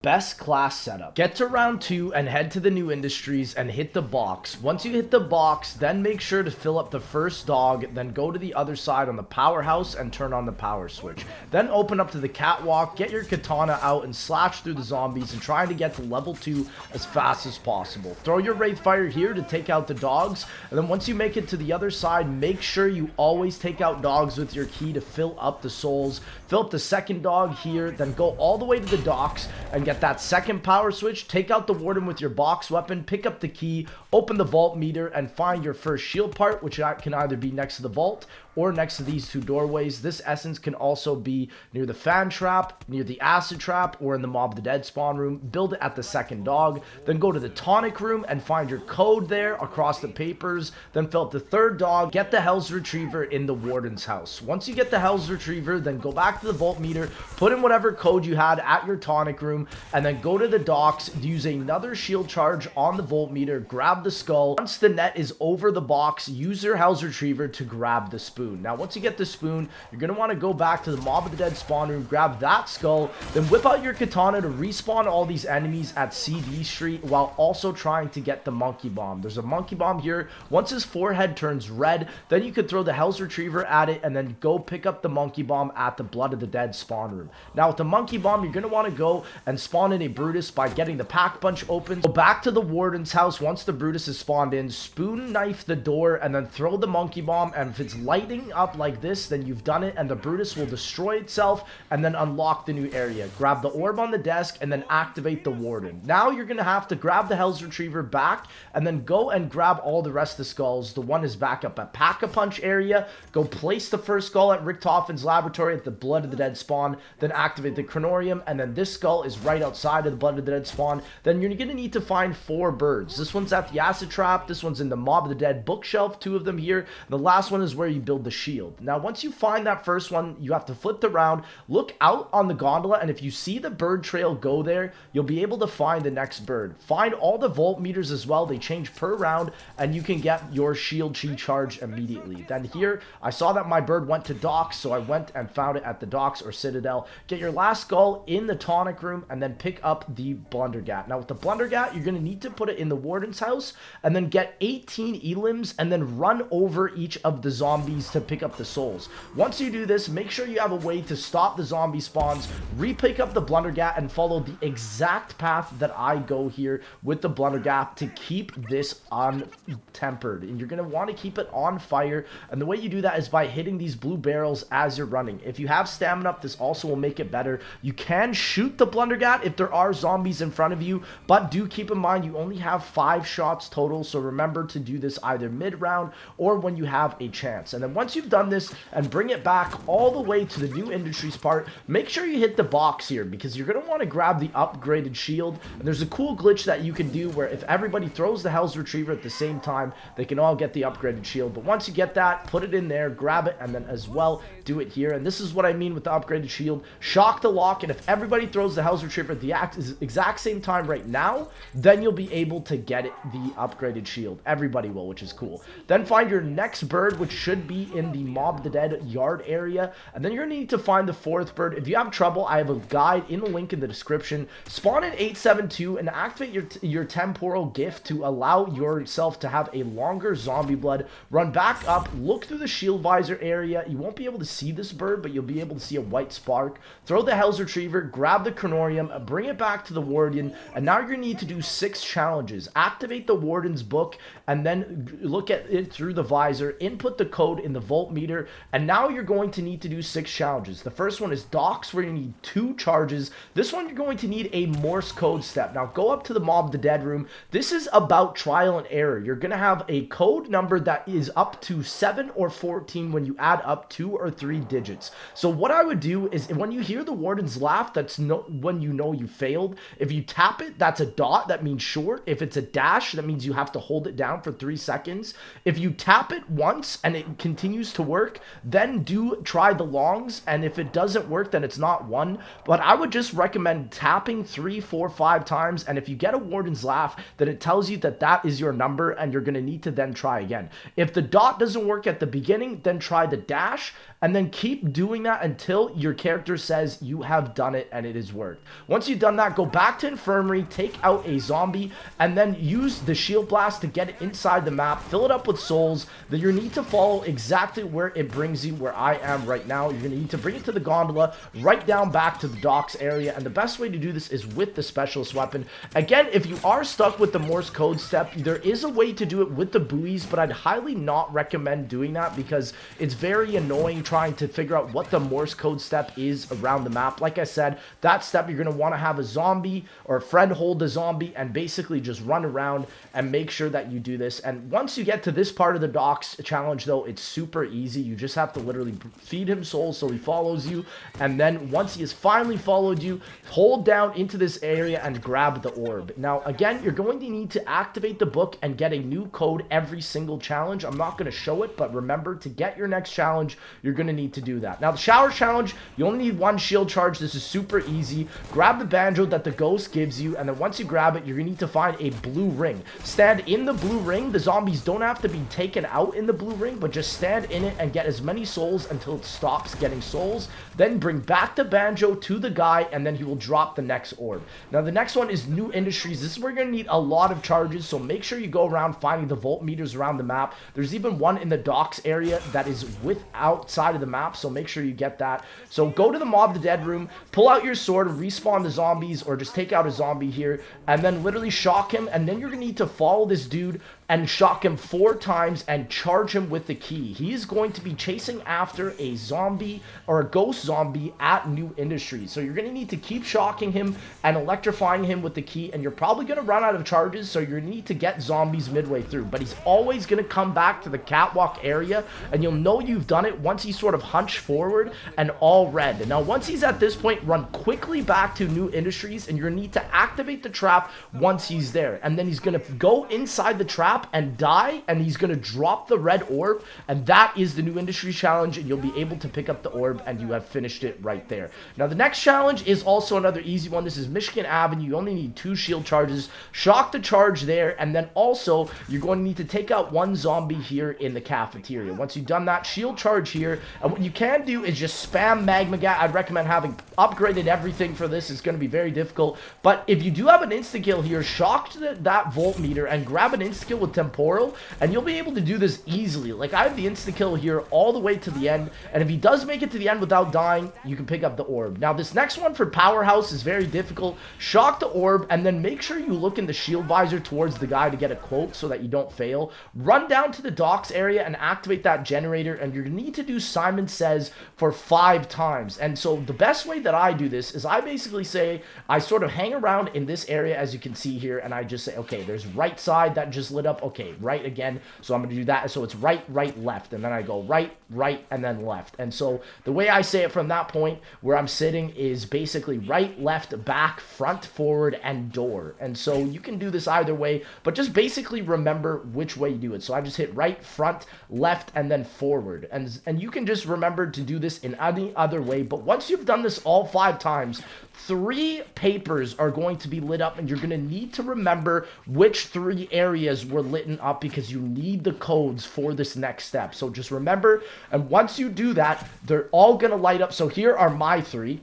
Best class setup. Get to round 2 and head to the new industries and hit the box. Once you hit the box, then make sure to fill up the first dog, then go to the other side on the powerhouse and turn on the power switch. Then open up to the catwalk, get your katana out and slash through the zombies and try to get to level 2 as fast as possible. Throw your wraithfire here to take out the dogs, and then once you make it to the other side, make sure you always take out dogs with your key to fill up the souls. Fill up the second dog here, then go all the way to the docks and get that second power switch. Take out the warden with your box weapon, pick up the key, open the vault meter, and find your first shield part, which can either be next to the vault or next to these two doorways. This essence can also be near the fan trap, near the acid trap, or in the mob the dead spawn room. Build it at the second dog, then go to the tonic room and find your code there across the papers, then fill up the third dog, get the Hell's Retriever in the warden's house. Once you get the Hell's Retriever, then go back to the vault meter, put in whatever code you had at your tonic room, and then go to the docks, use another shield charge on the vault meter, grab the skull. Once the net is over the box, use your Hell's Retriever to grab the spoon. Now, once you get the spoon, you're going to want to go back to the mob of the dead spawn room, grab that skull, then whip out your katana to respawn all these enemies at CD Street while also trying to get the monkey bomb. There's a monkey bomb here. Once his forehead turns red, then you could throw the Hell's Retriever at it and then go pick up the monkey bomb at the blood of the dead spawn room. Now, with the monkey bomb, you're going to want to go and spawn in a Brutus by getting the pack punch open. Go back to the warden's house once the Brutus is spawned in, spoon knife the door, and then throw the monkey bomb. And if it's lighting up like this, then you've done it, and the Brutus will destroy itself and then unlock the new area. Grab the orb on the desk and then activate the warden. Now you're gonna have to grab the Hell's Retriever back and then go and grab all the rest of the skulls. The one is back up at Pack-a-Punch area. Go place the first skull at Richtofen's laboratory at the blood of the dead spawn, then activate the Chronorium, and then this skull is right outside of the blood of the dead spawn. Then you're gonna need to find 4 birds. This one's at the acid trap, this one's in the mob of the dead bookshelf, 2 of them here. The last one is where you build the shield. Now, once you find that first one, you have to flip the round, look out on the gondola, and if you see the bird trail go there, you'll be able to find the next bird. Find all the vault meters as well. They change per round, and you can get your shield chi charge immediately. Then here, I saw that my bird went to docks, so I went and found it at the docks or citadel. Get your last skull in the tonic room, and then pick up the blundergat. Now, with the blundergat, you're going to need to put it in the warden's house, and then get 18 elims, and then run over each of the zombies to pick up the souls. Once you do this, make sure you have a way to stop the zombie spawns, re-pick up the blundergat, and follow the exact path that I go here with the blundergat to keep this untempered. And you're going to want to keep it on fire, and the way you do that is by hitting these blue barrels as you're running. If you have stamina up, this also will make it better. You can shoot the blundergat if there are zombies in front of you, but do keep in mind you only have 5 shots total, so remember to do this either mid-round or when you have a chance. And then once you've done this and bring it back all the way to the new industries part, make sure you hit the box here because you're going to want to grab the upgraded shield. And there's a cool glitch that you can do where if everybody throws the Hell's Retriever at the same time, they can all get the upgraded shield. But once you get that, put it in there, grab it, and then as well do it here. And this is what I mean with the upgraded shield. Shock the lock, and if everybody throws the Hell's Retriever at the exact same time right now, then you'll be able to get it, the upgraded shield. Everybody will, which is cool. Then find your next bird, which should be in the mob of the dead yard area, and then you're gonna need to find the 4th bird. If you have trouble, I have a guide in the link in the description. Spawn in 872 and activate your temporal gift to allow yourself to have a longer zombie blood. Run back up, look through the shield visor area. You won't be able to see this bird, but you'll be able to see a white spark. Throw the Hell's Retriever, grab the Chronorium, bring it back to the warden, and now you're gonna need to do 6 challenges. Activate the warden's book and then look at it through the visor, input the code in the vault meter, and now you're going to need to do 6 challenges. The first one is docks, where you need 2 charges. This one you're going to need a Morse code step. Now go up to the mob of the dead room. This is about trial and error. You're going to have a code number that is up to 7 or 14 when you add up 2 or 3 digits. So what I would do is when you hear the warden's laugh, that's when you know you failed. If you tap it, that's a dot, that means short. If it's a dash, that means you have to hold it down for 3 seconds. If you tap it once and it continues continues to work, then do try the longs, and if it doesn't work, then it's not one. But I would just recommend tapping 3, 4, 5 times, and if you get a Warden's Laugh, then it tells you that that is your number, and you're going to need to then try again. If the dot doesn't work at the beginning, then try the dash, and then keep doing that until your character says you have done it and it has worked. Once you've done that, go back to Infirmary, take out a zombie, and then use the Shield Blast to get it inside the map, fill it up with souls. Then you need to follow exactly where it brings you, where I am right now. You're going to need to bring it to the gondola, right down back to the docks area, and the best way to do this is with the specialist weapon. Again, if you are stuck with the Morse code step, there is a way to do it with the buoys, but I'd highly not recommend doing that because it's very annoying trying to figure out what the Morse code step is around the map. Like I said, that step you're going to want to have a zombie or a friend hold a zombie and basically just run around and make sure that you do this. And once you get to this part of the docks challenge, though, it's super easy. You just have to literally feed him souls so he follows you, and then once he has finally followed you, hold down into this area and grab the orb. Now again, you're going to need to activate the book and get a new code every single challenge. I'm not going to show it, but remember, to get your next challenge, you're going to need to do that. Now the shower challenge, you only need 1 shield charge. This is super easy. Grab the banjo that the ghost gives you, and then once you grab it, you're going to need to find a blue ring. Stand in the blue ring. The zombies don't have to be taken out in the blue ring, but just stand in it and get as many souls until it stops getting souls. Then bring back the banjo to the guy, and then he will drop the next orb. Now the next one is new industries. This is where you're going to need a lot of charges, so make sure you go around finding the voltmeters around the map. There's even one in the docks area that is outside of the map, so make sure you get that. So go to the Mob the Dead room, pull out your sword, respawn the zombies, or just take out a zombie here, and then literally shock him, and then you're going to need to follow this dude and shock him 4 times and charge him with the key. He is going to be chasing after a zombie or a ghost zombie at New Industries. So you're going to need to keep shocking him and electrifying him with the key, and you're probably going to run out of charges, so you're going to need to get zombies midway through. But he's always going to come back to the catwalk area, and you'll know you've done it once he sort of hunch forward and all red. Now once he's at this point, run quickly back to New Industries, and you're going to need to activate the trap once he's there. And then he's going to go inside the trap and die, and he's going to drop the red orb, and that is the New Industry challenge, and you'll be able to pick up the orb, and you have finished it right there. Now the next challenge is also another easy one. This is Michigan Avenue. You only need 2 shield charges. Shock the charge there, and then also you're going to need to take out 1 zombie here in the cafeteria. Once you've done that, shield charge here, and what you can do is just spam Magmagat. I'd recommend having upgraded everything for this. It's going to be very difficult, but if you do have an insta-kill here, shock that voltmeter and grab an insta-kill with temporal, and you'll be able to do this easily. Like, I have the insta-kill here all the way to the end, and if he does make it to the end without dying, you can pick up the orb. Now this next one for Powerhouse is very difficult. Shock the orb, and then make sure you look in the shield visor towards the guy to get a quote so that you don't fail. Run down to the docks area and activate that generator, and you're going to need to do Simon Says for 5 times. And so the best way that I do this is I basically say, I sort of hang around in this area, as you can see here, and I just say, okay, there's right side that just lit up, okay, right again, so I'm going to do that. So it's right, right, left, and then I go right, right, and then left. And so the way I say it from that point where I'm sitting is basically right, left, back, front, forward, and door. And so you can do this either way, but just basically remember which way you do it. So I just hit right, front, left, and then forward. And you can just remember to do this in any other way, but once you've done this all 5 times, 3 papers are going to be lit up, and you're going to need to remember which 3 areas were lit up because you need the codes for this next step. So just remember, and once you do that, they're all going to light up. So here are my 3.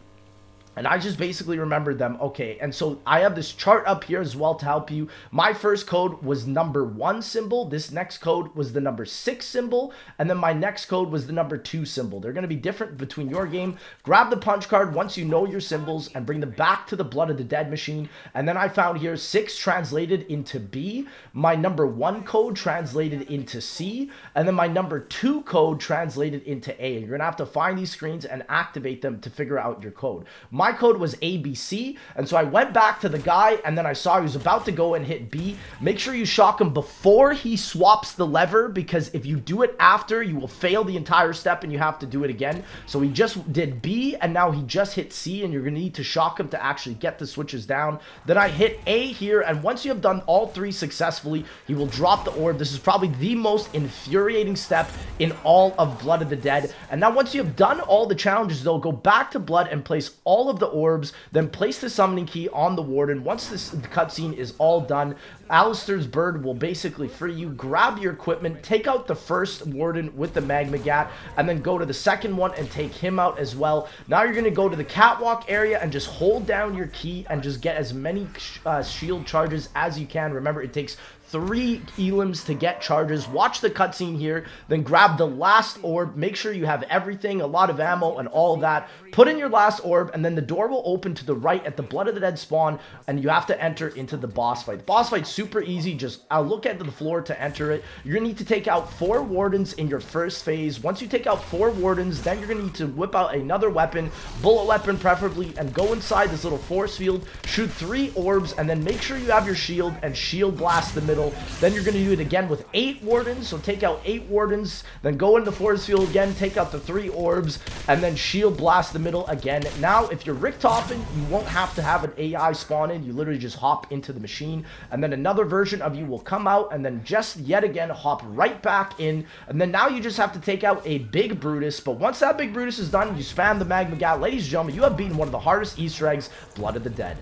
And I just basically remembered them. Okay, and so I have this chart up here as well to help you. My first code was number 1 symbol. This next code was the number 6 symbol. And then my next code was the number 2 symbol. They're going to be different between your game. Grab the punch card once you know your symbols and bring them back to the Blood of the Dead machine. And then I found here 6 translated into B. My number 1 code translated into C. And then my number 2 code translated into A. And you're going to have to find these screens and activate them to figure out your code. My my code was ABC, and so I went back to the guy, and then I saw he was about to go and hit B. Make sure you shock him before he swaps the lever, because if you do it after, you will fail the entire step and you have to do it again. So he just did B, and now he just hit C, and you're going to need to shock him to actually get the switches down. Then I hit A here, and once you have done all three successfully, he will drop the orb. This is probably the most infuriating step in all of Blood of the Dead. And now once you have done all the challenges though, go back to Blood and place all of the orbs, then place the summoning key on the Warden. Once this cutscene is all done, Alistair's bird will basically free you. Grab your equipment, take out the first Warden with the Magmagat, and then go to the second one and take him out as well. Now you're going to go to the catwalk area and just hold down your key and just get as many shield charges as you can. Remember, it takes 3 elims to get charges. Watch the cutscene here, then grab the last orb. Make sure you have everything, a lot of ammo and all of that. Put in your last orb, and then the door will open to the right at the Blood of the Dead spawn, and you have to enter into the boss fight. The boss fight's super easy. Just look at the floor to enter it. You're gonna need to take out 4 wardens in your first phase. Once you take out 4 wardens, then you're gonna need to whip out another weapon, bullet weapon preferably, and go inside this little force field, shoot 3 orbs, and then make sure you have your shield and shield blast the middle. Then you're going to do it again with 8 wardens, so take out 8 wardens, then go into force field again, take out the 3 orbs, and then shield blast the middle again. Now, if you're Richtofen, you won't have to have an AI spawn in. You literally just hop into the machine, and then another version of you will come out, and then just yet again hop right back in, and then now you just have to take out a big Brutus. But once that big Brutus is done, you spam the Magmagat. Ladies and gentlemen, you have beaten one of the hardest Easter eggs, Blood of the Dead.